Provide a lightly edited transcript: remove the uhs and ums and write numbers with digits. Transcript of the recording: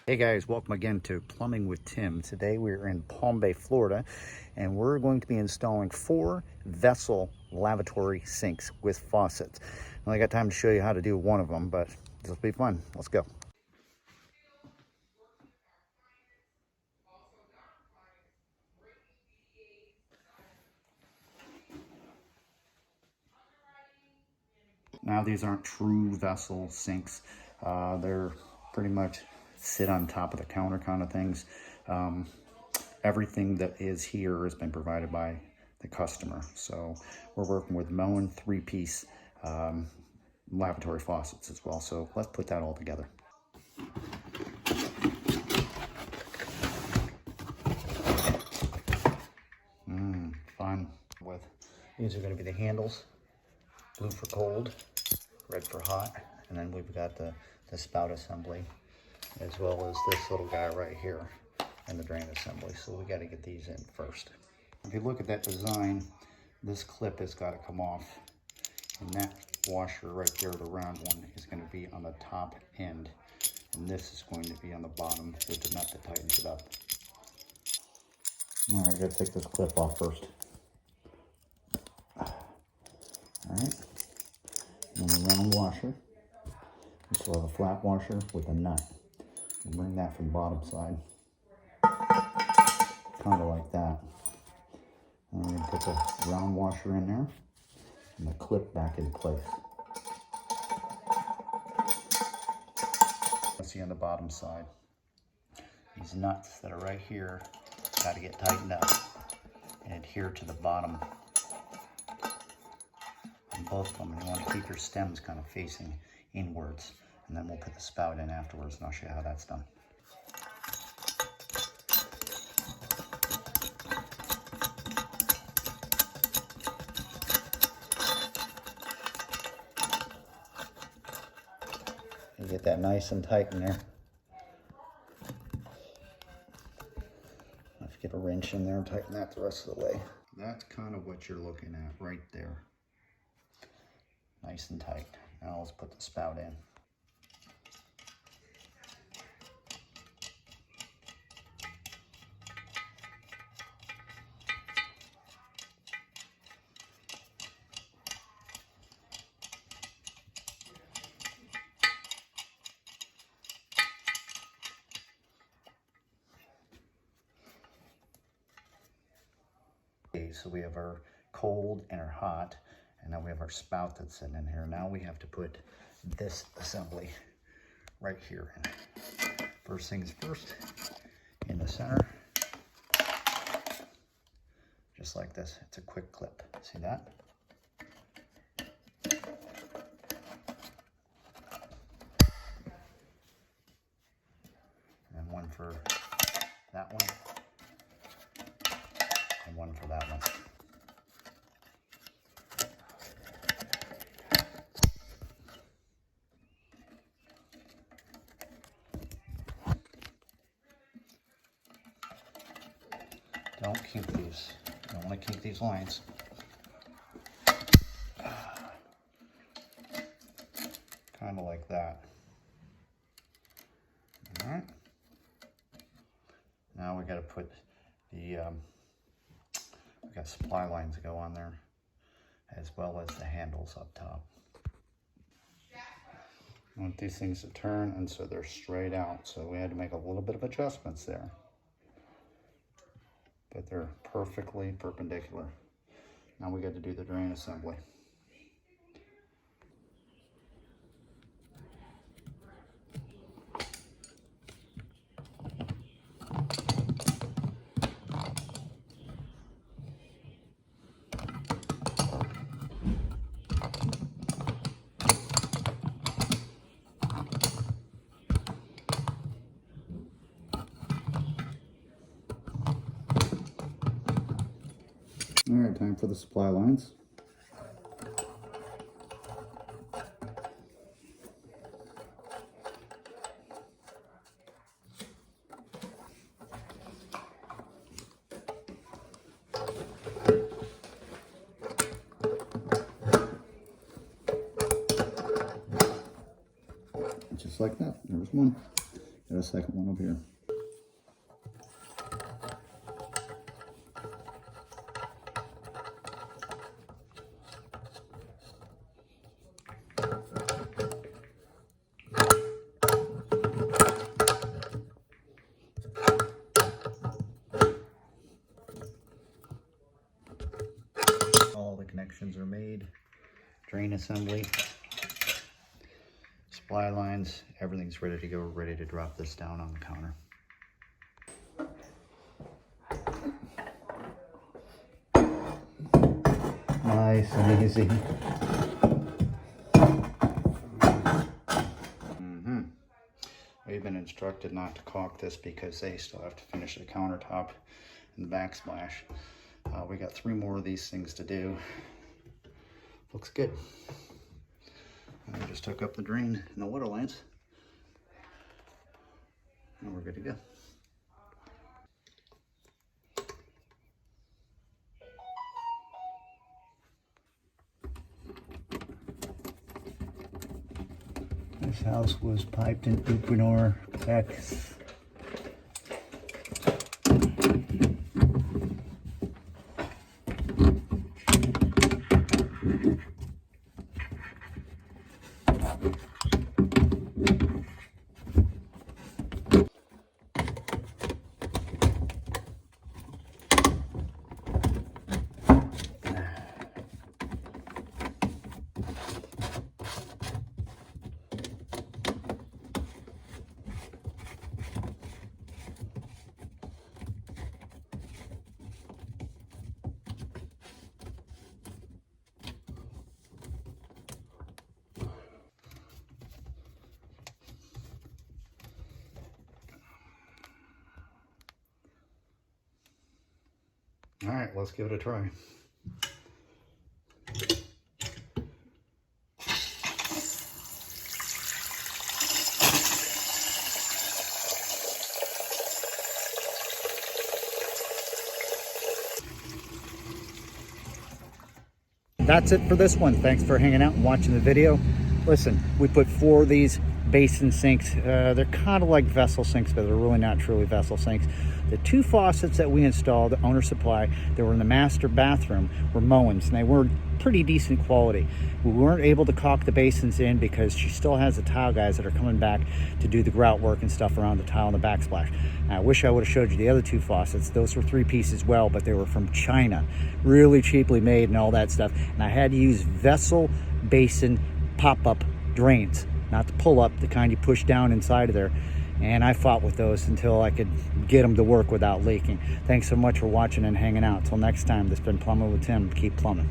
Hey guys, welcome again to Plumbing with Tim. Today we're in Palm Bay, Florida, and we're going to be installing 4 vessel lavatory sinks with faucets. I only got time to show you how to do one of them, but this will be fun. Let's go. Now these aren't true vessel sinks. They're pretty much sit on top of the counter kind of things. Everything that is here has been provided by the customer. So we're working with Moen 3-piece lavatory faucets as well. So let's put that all together. Fun. These are going to be the handles, blue for cold, red for hot, and then we've got the spout assembly, as well as this little guy right here and the drain assembly. So we got to get these in first. If you look at that design, this clip has got to come off, and that washer right there, the round one, is going to be on the top end, and this is going to be on the bottom with the nut that tightens it up. All right, I got to take this clip off first. All right, and the round washer. This will have a flat washer with a nut. We'll bring that from the bottom side, kind of like that. And we're going to put the round washer in there and the clip back in place. Let's see on the bottom side. These nuts that are right here got to get tightened up and adhere to the bottom on both of them. And you want to keep your stems kind of facing inwards. And then we'll put the spout in afterwards, and I'll show you how that's done. You get that nice and tight in there. If you get a wrench in there and tighten that the rest of the way. That's kind of what you're looking at right there. Nice and tight. Now let's put the spout in. So we have our cold and our hot, and now we have our spout that's sitting in here. Now we have to put this assembly right here in. First things first, in the center, just like this. It's a quick clip. See that? And one for that one. And one for that one. Don't kink these. You don't want to kink these lines. Kind of like that. All right. Now we got to put the we got supply lines to go on there, as well as the handles up top. I want these things to turn, and so they're straight out. So we had to make a little bit of adjustments there, but they're perfectly perpendicular. Now we got to do the drain assembly. All right, time for the supply lines. Just like that, there's one. Got a second one up here. All the connections are made. Drain assembly, supply lines, everything's ready to go, ready to drop this down on the counter. Nice and easy. We've been instructed not to caulk this because they still have to finish the countertop and the backsplash. We got 3 more of these things to do. Looks good. I just took up the drain and the water lines, and we're good to go. This house was piped in Uponor, Texas. All right, let's give it a try. That's it for this one. Thanks for hanging out and watching the video. Listen, we put 4 of these basin sinks. They're kind of like vessel sinks, but they're really not truly vessel sinks. The 2 faucets that we installed, the owner supply, that were in the master bathroom, were Moen's, and they were pretty decent quality. We weren't able to caulk the basins in because she still has the tile guys that are coming back to do the grout work and stuff around the tile and the backsplash. And I wish I would have showed you the other 2 faucets. Those were 3-piece as well, but they were from China, really cheaply made and all that stuff. And I had to use vessel basin pop-up drains, not the pull-up, the kind you push down inside of there. And I fought with those until I could get them to work without leaking. Thanks so much for watching and hanging out. Till next time, this has been Plumbing with Tim. Keep plumbing.